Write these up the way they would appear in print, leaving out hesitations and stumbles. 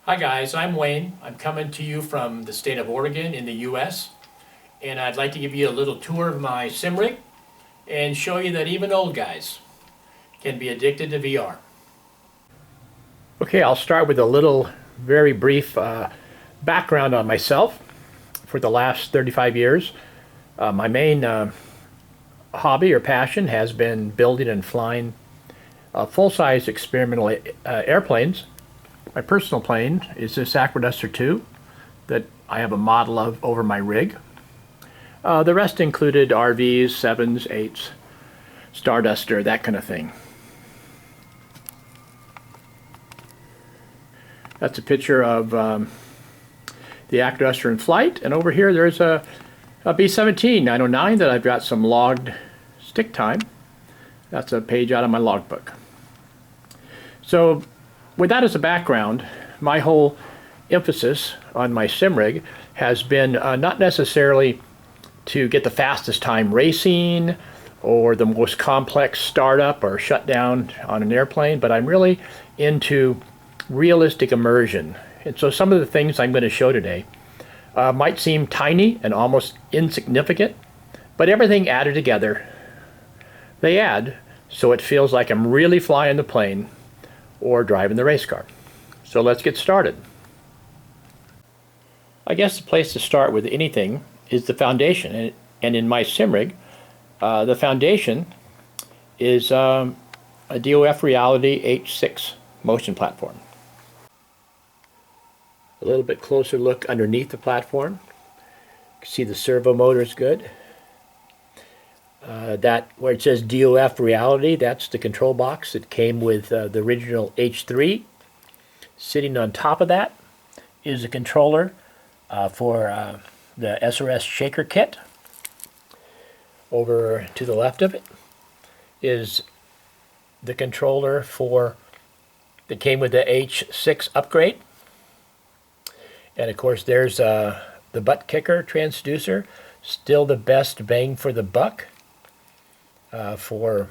Hi guys, I'm Wayne. I'm coming to you from the state of Oregon in the US, and I'd like to give you a little tour of my SimRig and show you that even old guys can be addicted to VR. Okay, I'll start with a little very brief background on myself. For the last 35 years, my main hobby or passion has been building and flying full-size experimental airplanes. My personal plane is this Aquaduster 2 that I have a model of over my rig. The rest included RVs, 7s, 8s, Starduster, that kind of thing. That's a picture of the Aquaduster in flight, and over here there's a B-17 909 that I've got some logged stick time. That's a page out of my logbook. So with that as a background, my whole emphasis on my SimRig has been not necessarily to get the fastest time racing or the most complex startup or shutdown on an airplane, but I'm really into realistic immersion. And so some of the things I'm going to show today might seem tiny and almost insignificant, but everything added together, they add so it feels like I'm really flying the plane or driving the race car. So let's get started. I guess the place to start with anything is the foundation, and in my SimRig, the foundation is a DOF Reality H6 motion platform. A little bit closer look underneath the platform. You can see the servo motor is good. That where it says DOF Reality, that's the control box that came with the original H3. Sitting on top of that is a controller for the SRS shaker kit. Over to the left of it is the controller that came with the H6 upgrade. And of course there's the butt kicker transducer, still the best bang for the buck for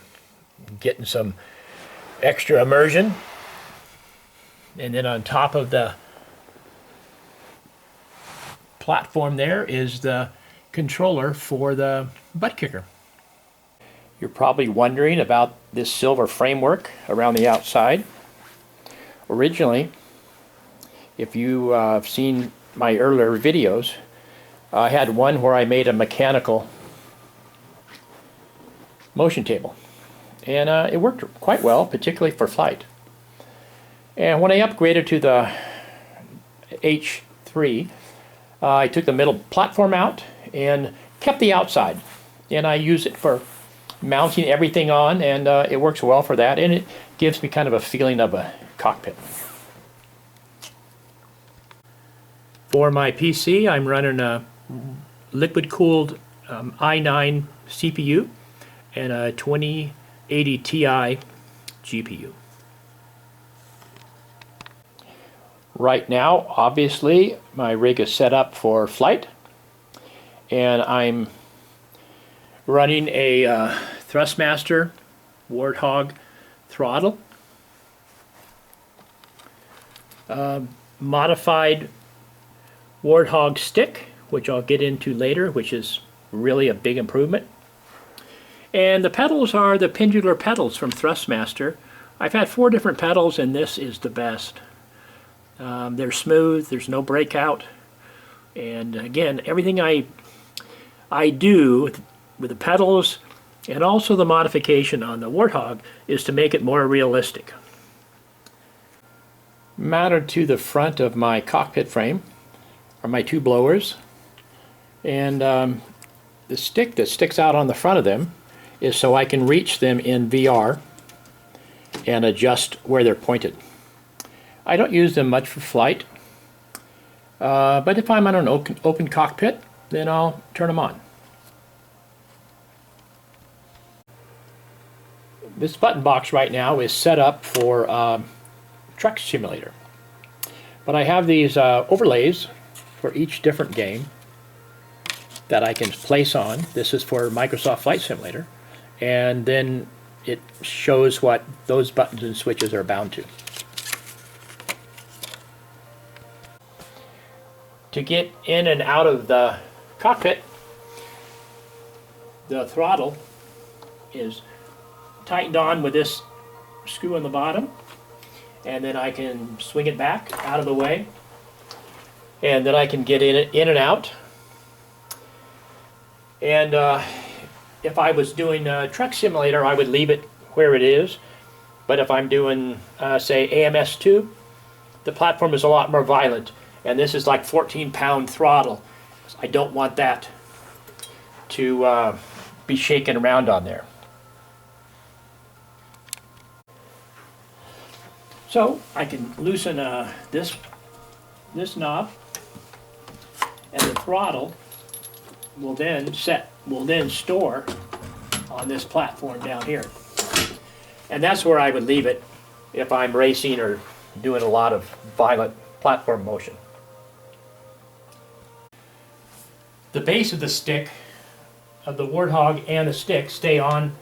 getting some extra immersion. And then on top of the platform there is the controller for the butt kicker. You're probably wondering about this silver framework around the outside. Originally, if you have seen my earlier videos, I had one where I made a mechanical motion table, and it worked quite well, particularly for flight. And when I upgraded to the H3, I took the middle platform out and kept the outside, and I use it for mounting everything on, and it works well for that, and it gives me kind of a feeling of a cockpit. For my PC, I'm running a liquid-cooled i9 CPU and a 2080 Ti GPU. Right now, obviously, my rig is set up for flight, and I'm running a Thrustmaster Warthog throttle, modified Warthog stick, which I'll get into later, which is really a big improvement. And the pedals are the pendular pedals from Thrustmaster. I've had 4 different pedals, and this is the best. They're smooth, there's no breakout, and again, everything I do with the pedals and also the modification on the Warthog is to make it more realistic. Mounted to the front of my cockpit frame are my 2 blowers, and the stick that sticks out on the front of them is so I can reach them in VR and adjust where they're pointed. I don't use them much for flight, but if I'm on an open cockpit, then I'll turn them on. This button box right now is set up for Truck Simulator, but I have these overlays for each different game that I can place on. This is for Microsoft Flight Simulator, and then it shows what those buttons and switches are bound to. to get in and out of the cockpit, the throttle is tightened on with this screw on the bottom, and then I can swing it back out of the way, and then I can get in and out. And if I was doing a truck simulator, I would leave it where it is. But if I'm doing, say, AMS2, the platform is a lot more violent. And this is like 14-pound throttle. I don't want that to be shaken around on there. So I can loosen this knob, and the throttle will then store on this platform down here. And that's where I would leave it if I'm racing or doing a lot of violent platform motion. The base of the stick, of the Warthog and the stick, stay on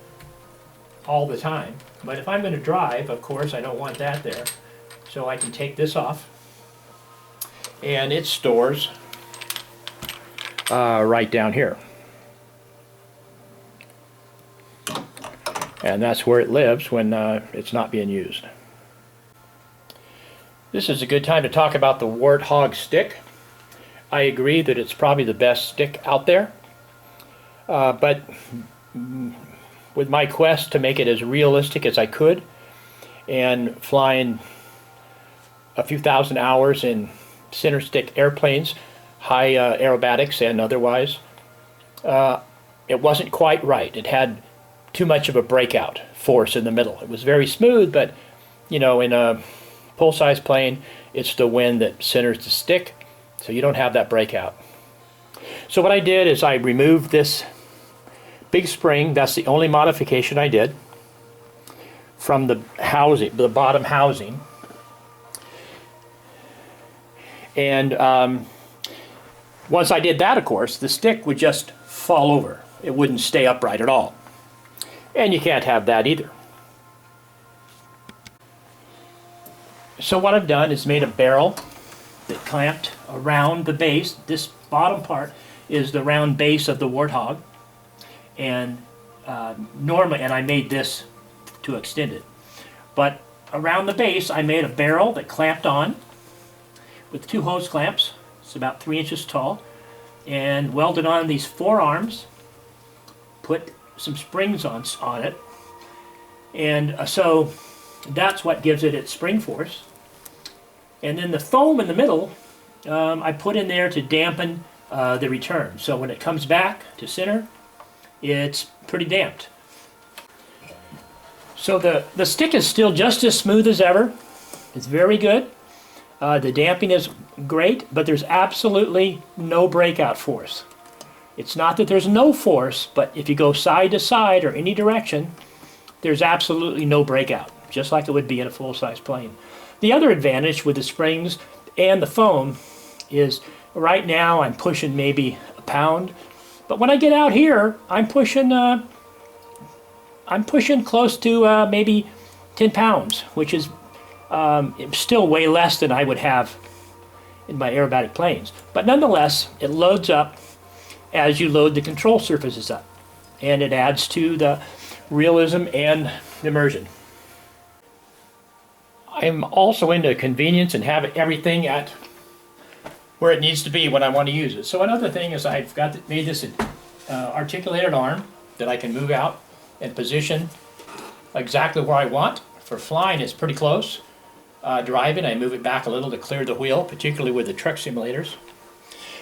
all the time. But if I'm going to drive, of course, I don't want that there. So I can take this off, and it stores right down here. And that's where it lives when it's not being used. This is a good time to talk about the Warthog stick. I agree that it's probably the best stick out there. But with my quest to make it as realistic as I could, and flying a few thousand hours in center stick airplanes, high aerobatics and otherwise, it wasn't quite right. It had too much of a breakout force in the middle. It was very smooth, but you know, in a full-size plane, it's the wind that centers the stick, so you don't have that breakout. So what I did is I removed this big spring. That's the only modification I did from the housing, the bottom housing. And once I did that, of course, the stick would just fall over. It wouldn't stay upright at all. And you can't have that either. So what I've done is made a barrel that clamped around the base. This bottom part is the round base of the Warthog. And normally, and I made this to extend it. But around the base, I made a barrel that clamped on with 2 hose clamps. It's about 3 inches tall, and welded on these 4 arms. Put some springs on it, and so that's what gives it its spring force. And then the foam in the middle, I put in there to dampen the return. So when it comes back to center, it's pretty damped. So the stick is still just as smooth as ever. It's very good. The damping is great, but there's absolutely no breakout force. It's not that there's no force, but if you go side to side or any direction, there's absolutely no breakout, just like it would be in a full-size plane. The other advantage with the springs and the foam is right now I'm pushing maybe a pound, but when I get out here, I'm pushing close to maybe 10 pounds, which is still way less than I would have in my aerobatic planes. But nonetheless, it loads up as you load the control surfaces up, and it adds to the realism and immersion. I'm also into convenience and have everything at where it needs to be when I want to use it. So another thing is I've made this articulated arm that I can move out and position exactly where I want. For flying, it's pretty close. Driving, I move it back a little to clear the wheel, particularly with the truck simulators.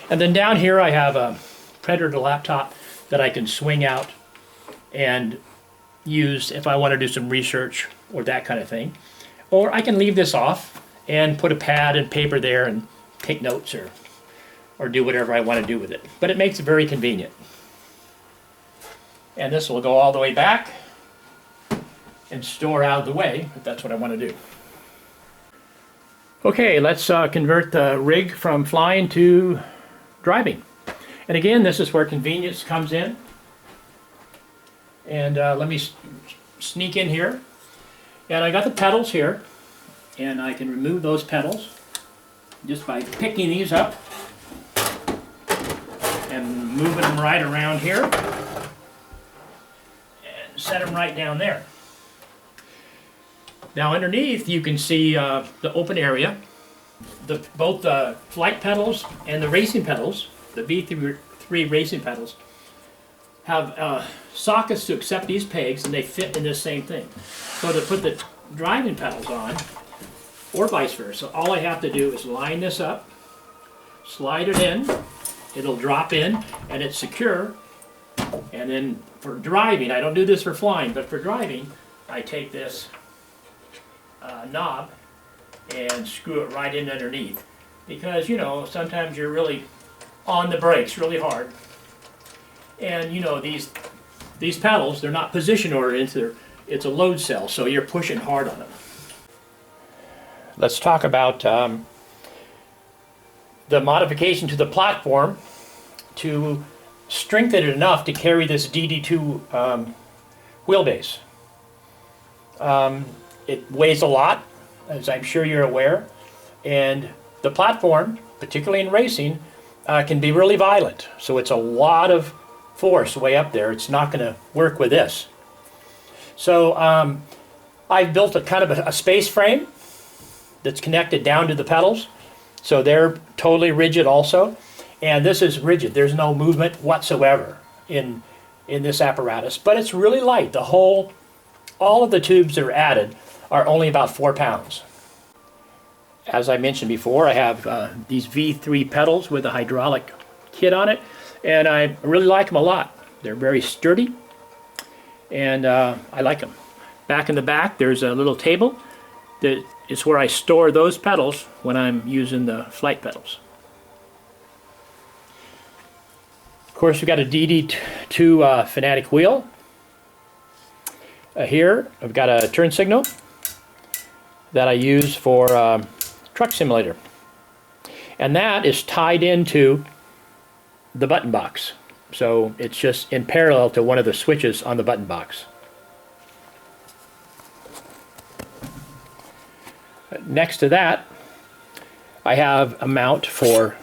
And then down here I have a Predator laptop that I can swing out and use if I want to do some research or that kind of thing. Or I can leave this off and put a pad and paper there and take notes or do whatever I want to do with it. But it makes it very convenient. And this will go all the way back and store out of the way if that's what I want to do. Okay, let's convert the rig from flying to driving. And again, this is where convenience comes in. And let me sneak in here. And I got the pedals here, and I can remove those pedals just by picking these up moving them right around here and set them right down there. Now underneath you can see the open area. Both the flight pedals and the racing pedals, the V3 racing pedals, have sockets to accept these pegs, and they fit in this same thing. So to put the driving pedals on, or vice versa, all I have to do is line this up, slide it in, it'll drop in, and it's secure. And then for driving, I don't do this for flying, but for driving, I take this knob and screw it right in underneath. Because, you know, sometimes you're really on the brakes really hard. And, you know, these pedals, they're not position oriented, it's a load cell, so you're pushing hard on them. Let's talk about the modification to the platform to strengthen it enough to carry this DD2 wheelbase. It weighs a lot, as I'm sure you're aware, and the platform, particularly in racing, can be really violent. So it's a lot of force way up there. It's not going to work with this. So I've built a kind of a space frame that's connected down to the pedals. So they're totally rigid also. And this is rigid. There's no movement whatsoever in this apparatus. But it's really light. All of the tubes that are added are only about 4 pounds. As I mentioned before, I have these V3 pedals with a hydraulic kit on it, and I really like them a lot. They're very sturdy, and I like them. Back in the back, there's a little table that is where I store those pedals when I'm using the flight pedals. Of course, we've got a DD2 Fanatic wheel. Here, I've got a turn signal that I use for truck simulator. And that is tied into the button box. So it's just in parallel to one of the switches on the button box. Next to that, I have a mount for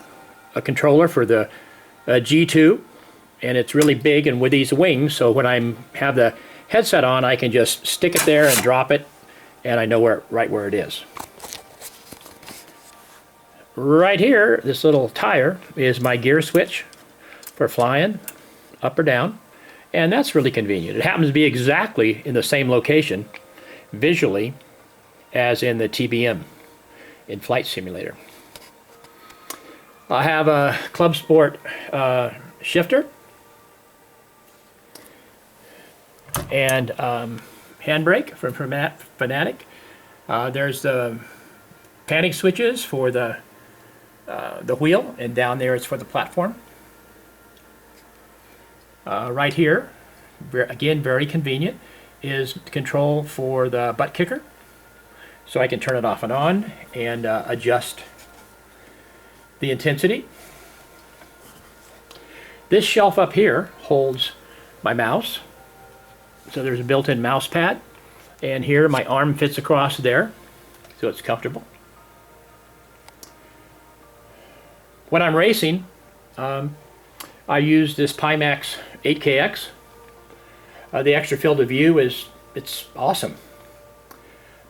a controller for the G2, and it's really big and with these wings, so when I have the headset on, I can just stick it there and drop it, and I know right where it is. Right here, this little tire is my gear switch for flying up or down, and that's really convenient. It happens to be exactly in the same location visually as in the TBM in Flight Simulator. I have a Club Sport shifter and handbrake from Fanatic. There's the panning switches for the wheel, and down there it's for the platform. Right here, again very convenient, is the control for the butt kicker. So I can turn it off and on and adjust the intensity. This shelf up here holds my mouse. So there's a built-in mouse pad, and here my arm fits across there, so it's comfortable. When I'm racing, I use this Pimax 8KX. The extra field of view it's awesome,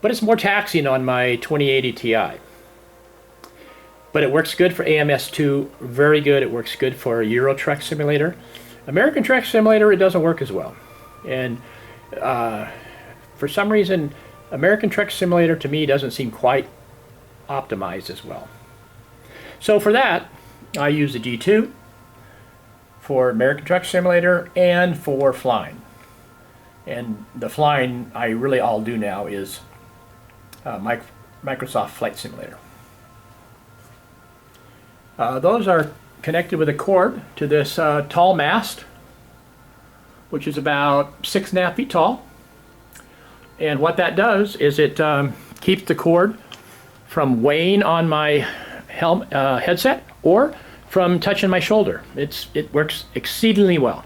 but it's more taxing on my 2080 Ti. But it works good for AMS2, very good. It works good for Euro Truck Simulator. American Truck Simulator, it doesn't work as well. And for some reason, American Truck Simulator to me doesn't seem quite optimized as well. So for that, I use the G2 for American Truck Simulator and for flying. And the flying I really all do now is Microsoft Flight Simulator. Those are connected with a cord to this tall mast, which is about 6.5 feet tall. And what that does is it keeps the cord from weighing on my headset or from touching my shoulder. It works exceedingly well.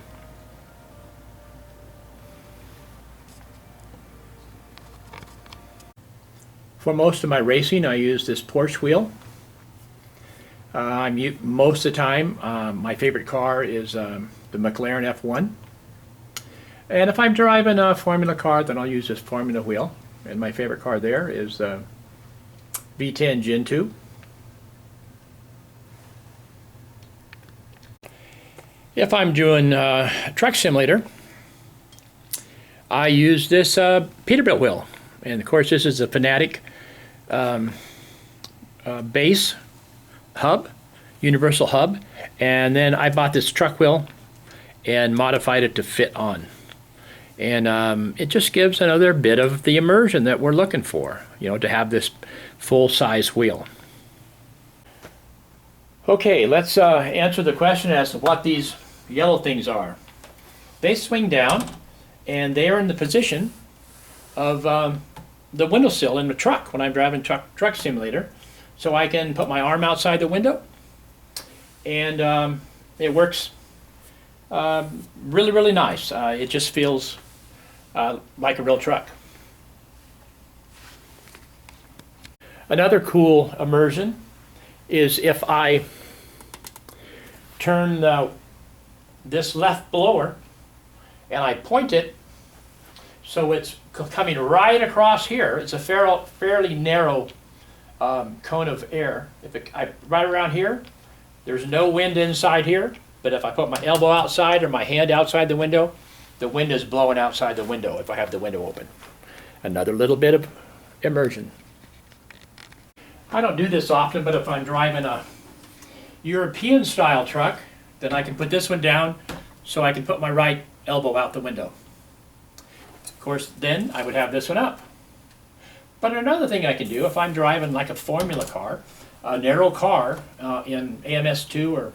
For most of my racing, I use this Porsche wheel. Most of the time, my favorite car is the McLaren F1. And if I'm driving a Formula car, then I'll use this Formula wheel. And my favorite car there is V10 Gen 2. If I'm doing a truck simulator, I use this Peterbilt wheel. And of course, this is a Fanatic base hub, universal hub. And then I bought this truck wheel and modified it to fit on. And it just gives another bit of the immersion that we're looking for, you know, to have this full-size wheel. Okay, let's answer the question as to what these yellow things are. They swing down, and they are in the position of the windowsill in the truck when I'm driving truck simulator. So I can put my arm outside the window, and it works really, really nice. It just feels like a real truck. Another cool immersion is if I turn this left blower and I point it so it's coming right across here. It's a fairly narrow cone of air. Right around here, there's no wind inside here, but if I put my elbow outside or my hand outside the window, the wind is blowing outside the window if I have the window open. Another little bit of immersion. I don't do this often, but if I'm driving a European style truck, then I can put this one down so I can put my right elbow out the window. Of course, then I would have this one up. But another thing I can do, if I'm driving like a Formula car, a narrow car in AMS2 or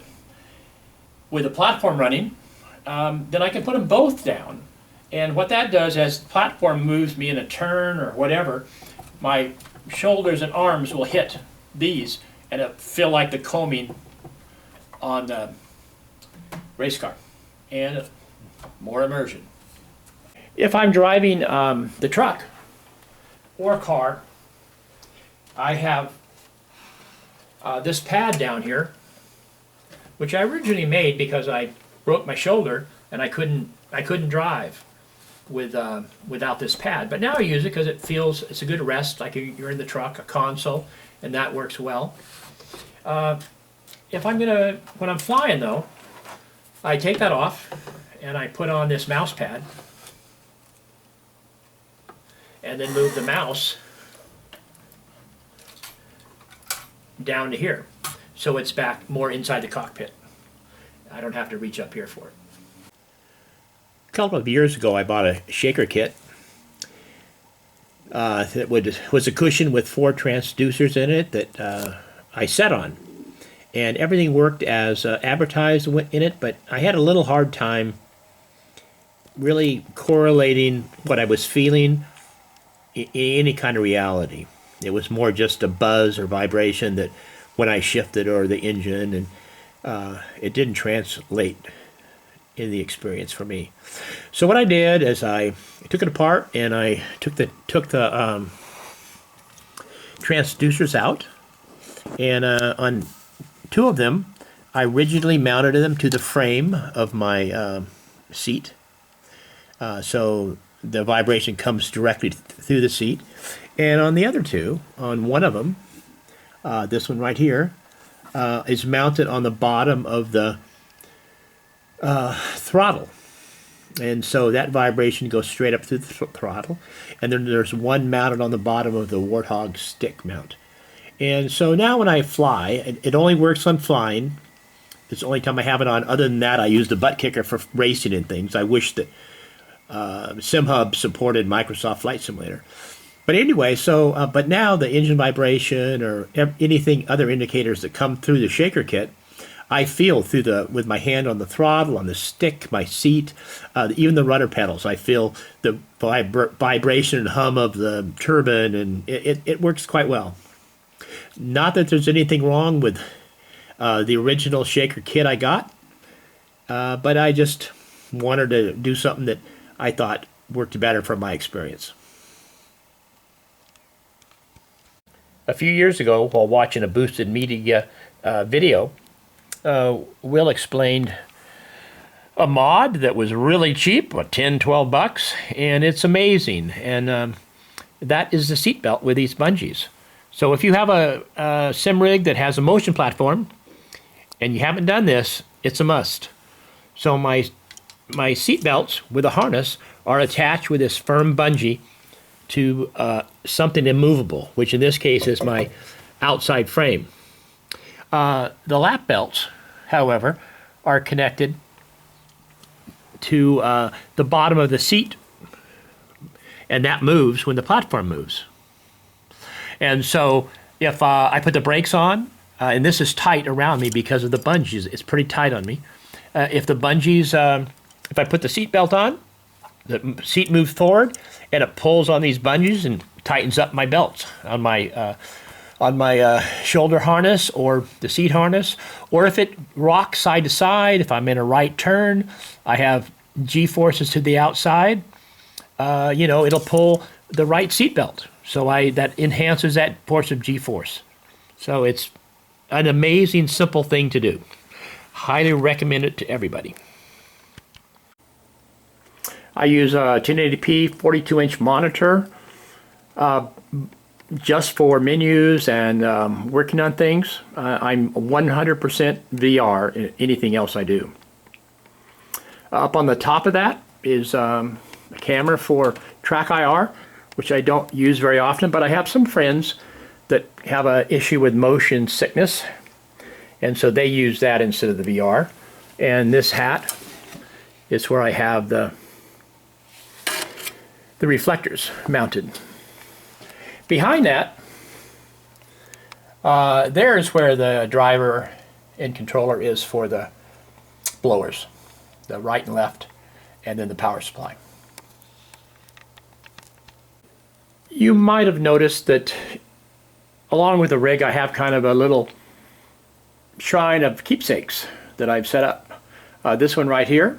with a platform running, then I can put them both down. And what that does, as the platform moves me in a turn or whatever, my shoulders and arms will hit these and it'll feel like the combing on the race car. And more immersion. If I'm driving the truck or car, I have this pad down here, which I originally made because I broke my shoulder and I couldn't drive without this pad. But now I use it because it's a good rest, like you're in the truck, a console, and that works well. When I'm flying though, I take that off and I put on this mouse pad and then move the mouse down to here. So it's back more inside the cockpit. I don't have to reach up here for it. A couple of years ago I bought a shaker kit that was a cushion with 4 transducers in it that I set on. And everything worked as advertised in it, but I had a little hard time really correlating what I was feeling in any kind of reality. It was more just a buzz or vibration that when I shifted or the engine, and it didn't translate in the experience for me. So what I did is I took it apart and I took the transducers out, and on 2 of them I rigidly mounted them to the frame of my seat, so the vibration comes directly through the seat. And on the other 2, on one of them, this one right here, is mounted on the bottom of the throttle. And so that vibration goes straight up through the throttle. And then there's one mounted on the bottom of the Warthog stick mount. And so now when I fly, it only works on flying. It's the only time I have it on. Other than that, I use the butt kicker for racing and things. I wish that SimHub supported Microsoft Flight Simulator. But anyway, so but now the engine vibration or anything, other indicators that come through the shaker kit, I feel with my hand on the throttle, on the stick, my seat, even the rudder pedals. I feel the vibration and hum of the turbine, and it works quite well. Not that there's anything wrong with the original shaker kit I got, but I just wanted to do something that I thought worked better from my experience. A few years ago, while watching a boosted media video, Will explained a mod that was really cheap, what, 10, 12 bucks, and it's amazing. And that is the seat belt with these bungees. So if you have a SimRig that has a motion platform and you haven't done this, it's a must. So my seat belts with a harness are attached with this firm bungee to something immovable, which in this case is my outside frame. The lap belts, however, are connected to the bottom of the seat, and that moves when the platform moves. And so if I put the brakes on, and this is tight around me because of the bungees, it's pretty tight on me. If the bungees, if I put the seat belt on, the seat moves forward and it pulls on these bungees and tightens up my belts on my shoulder harness or the seat harness. Or if it rocks side to side, if I'm in a right turn, I have G-forces to the outside, it'll pull the right seat belt. So that enhances that force of G-force. So it's an amazing, simple thing to do. Highly recommend it to everybody. I use a 1080p 42-inch monitor just for menus and working on things. I'm 100% VR in anything else I do. Up on the top of that is a camera for track IR, which I don't use very often, but I have some friends that have an issue with motion sickness, and so they use that instead of the VR. And this hat is where I have the reflectors mounted. Behind that, there's where the driver and controller is for the blowers, the right and left, and then the power supply. You might have noticed that along with the rig, I have kind of a little shrine of keepsakes that I've set up. This one right here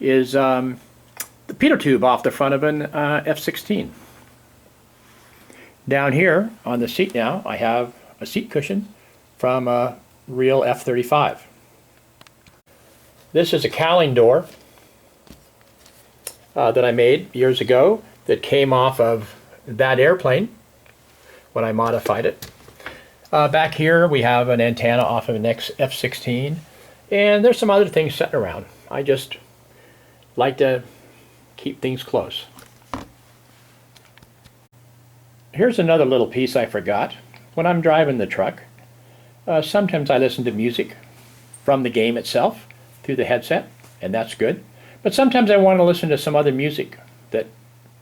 is the pitot tube off the front of an F-16. Down here on the seat now, I have a seat cushion from a real F-35. This is a cowling door that I made years ago that came off of that airplane when I modified it. Back here we have an antenna off of an F-16, and there's some other things sitting around. I just like to keep things close. Here's another little piece I forgot. When I'm driving the truck, sometimes I listen to music from the game itself through the headset, and that's good. But sometimes I want to listen to some other music that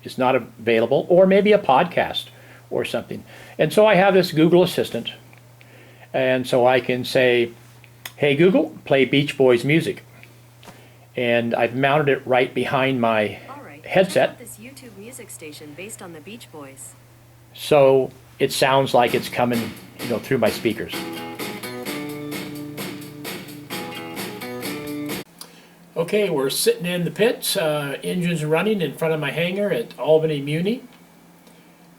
is not available, or maybe a podcast or something. And so I have this Google Assistant, and so I can say, hey Google, play Beach Boys music. And I've mounted it right behind my headset. Check out this YouTube music station based on the Beach Boys. So it sounds like it's coming, through my speakers. Okay, we're sitting in the pits. Engines running in front of my hangar at Albany Muni.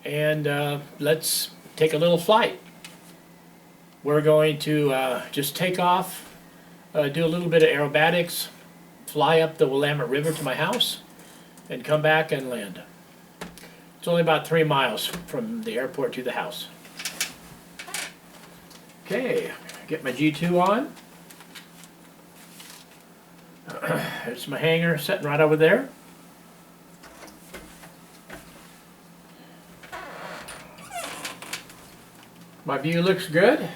And let's take a little flight. We're going to just take off, do a little bit of aerobatics, fly up the Willamette River to my house, and come back and land. It's only about 3 miles from the airport to the house. Okay, get my G2 on. There's my hangar sitting right over there. My view looks good.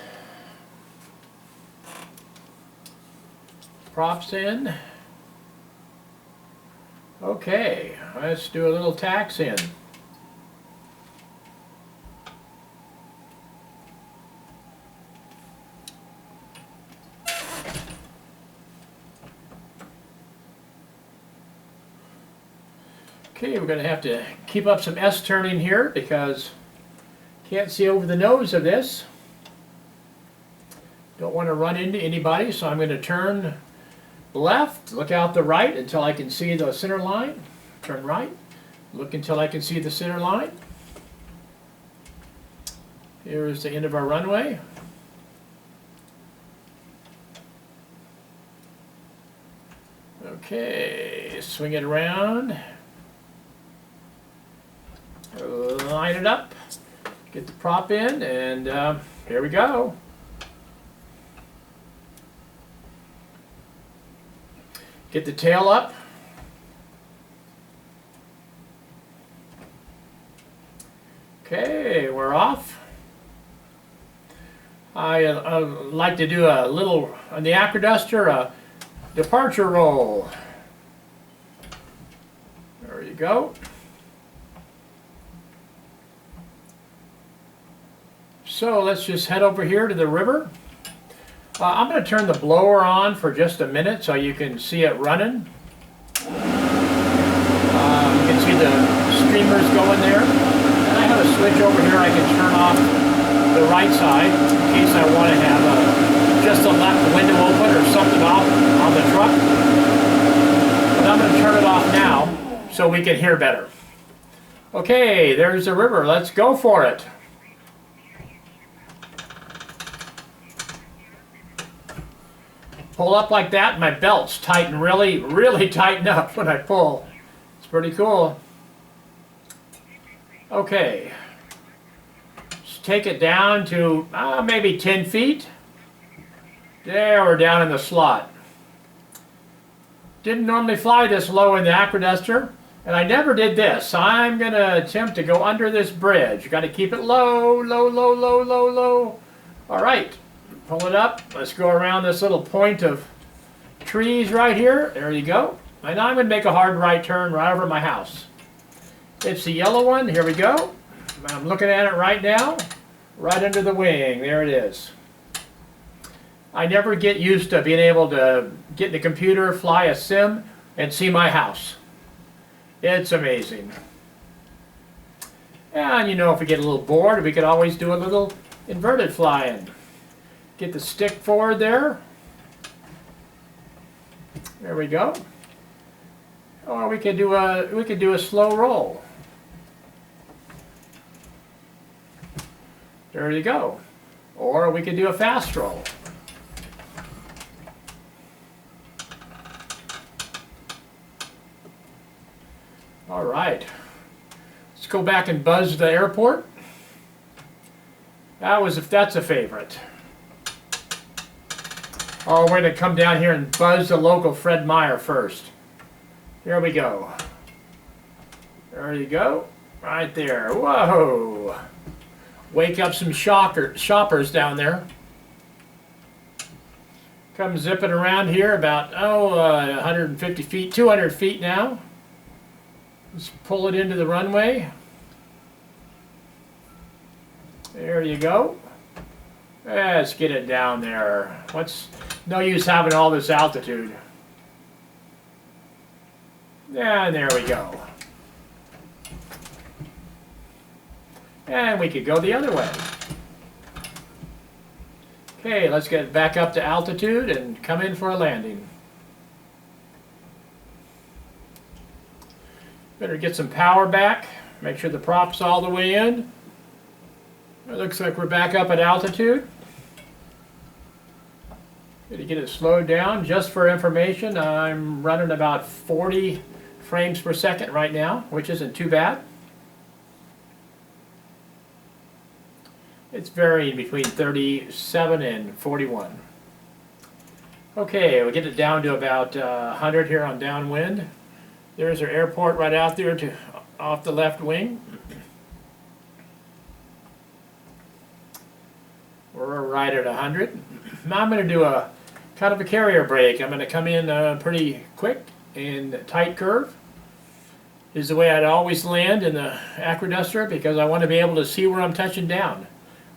Props in. Okay, let's do a little tax in. Okay, we're going to have to keep up some S-turning here because can't see over the nose of this. Don't want to run into anybody, so I'm going to turn left, look out the right until I can see the center line. Turn right, look until I can see the center line. Here's the end of our runway. Okay, swing it around. Line it up. Get the prop in, and here we go. Get the tail up. Okay, we're off. I like to do a little, on the Acroduster, a departure roll. There you go. So let's just head over here to the river. I'm going to turn the blower on for just a minute so you can see it running. You can see the streamers going there. And I have a switch over here I can turn off the right side in case I want to have just a left window open or something off on the truck. But I'm going to turn it off now so we can hear better. Okay, there's the river. Let's go for it. Pull up like that, my belts tighten really tighten up when I pull. It's pretty cool. Okay. Just take it down to maybe 10 feet. There, we're down in the slot. Didn't normally fly this low in the Acroduster, and I never did this. I'm going to attempt to go under this bridge. Got to keep it low, low, low, low, low, low. All right. Pull it up. Let's go around this little point of trees right here. There you go. And now I'm going to make a hard right turn right over my house. It's the yellow one. Here we go. I'm looking at it right now. Right under the wing. There it is. I never get used to being able to get in the computer, fly a sim, and see my house. It's amazing. And you know, if we get a little bored, we could always do a little inverted flying. Get the stick forward there. There we go. Or we could do a slow roll. There you go. Or we could do a fast roll. All right. Let's go back and buzz the airport. That's a favorite. Oh, we're going to come down here and buzz the local Fred Meyer first. Here we go. There you go. Right there. Whoa. Wake up some shoppers down there. Come zipping around here about, 150 feet, 200 feet now. Let's pull it into the runway. There you go. Let's get it down there. No use having all this altitude. And there we go. And we could go the other way. Okay, let's get back up to altitude and come in for a landing. Better get some power back. Make sure the prop's all the way in. It looks like we're back up at altitude. To get it slowed down, just for information, I'm running about 40 frames per second right now, which isn't too bad. It's varying between 37 and 41. Okay, we'll get it down to about 100 here on downwind. There's our airport right out there off the left wing. We're right at 100. Now I'm going to do a kind of a carrier brake. I'm going to come in pretty quick and tight curve. This is the way I'd always land in the Acroduster because I want to be able to see where I'm touching down.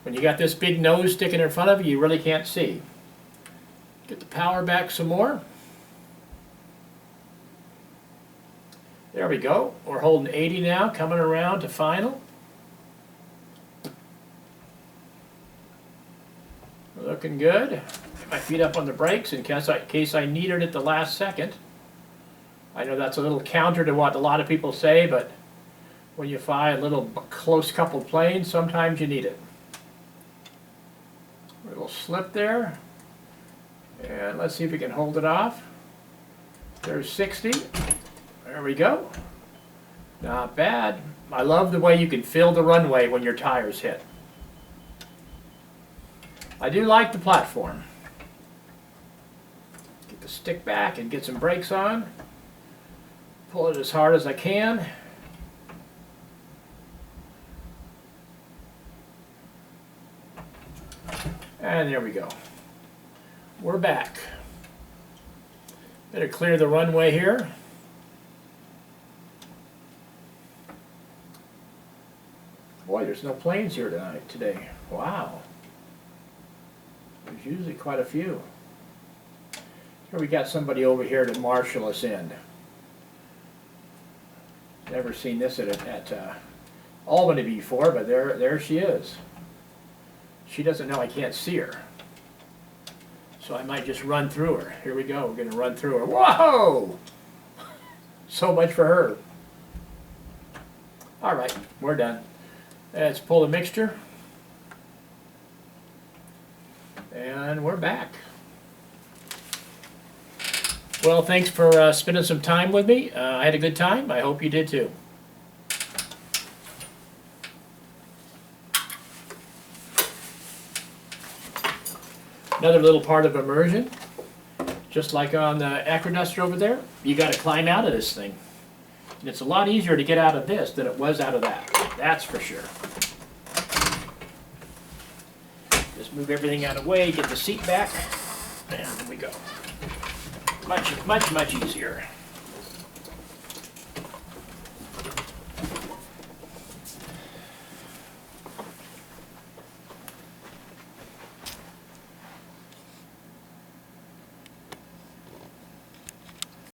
When you got this big nose sticking in front of you, you really can't see. Get the power back some more. There we go. We're holding 80 now, coming around to final. Looking good. Get my feet up on the brakes in case I need it at the last second. I know that's a little counter to what a lot of people say, but when you fly a little close coupled plane, sometimes you need it. A little slip there. And let's see if we can hold it off. There's 60. There we go. Not bad. I love the way you can feel the runway when your tires hit. I do like the platform. Get the stick back and get some brakes on. Pull it as hard as I can. And there we go. We're back. Better clear the runway here. Boy, there's no planes here today. Wow. There's usually quite a few. Here we got somebody over here to marshal us in. Never seen this at Albany before, but there she is. She doesn't know I can't see her. So I might just run through her. Here we go, we're going to run through her. Whoa! So much for her. All right, we're done. Let's pull the mixture. And we're back. Well, thanks for spending some time with me. I had a good time. I hope you did too. Another little part of immersion, just like on the Acroduster over there, you got to climb out of this thing. And it's a lot easier to get out of this than it was out of that. That's for sure. Just move everything out of the way, get the seat back, and there we go. Much, much, much easier.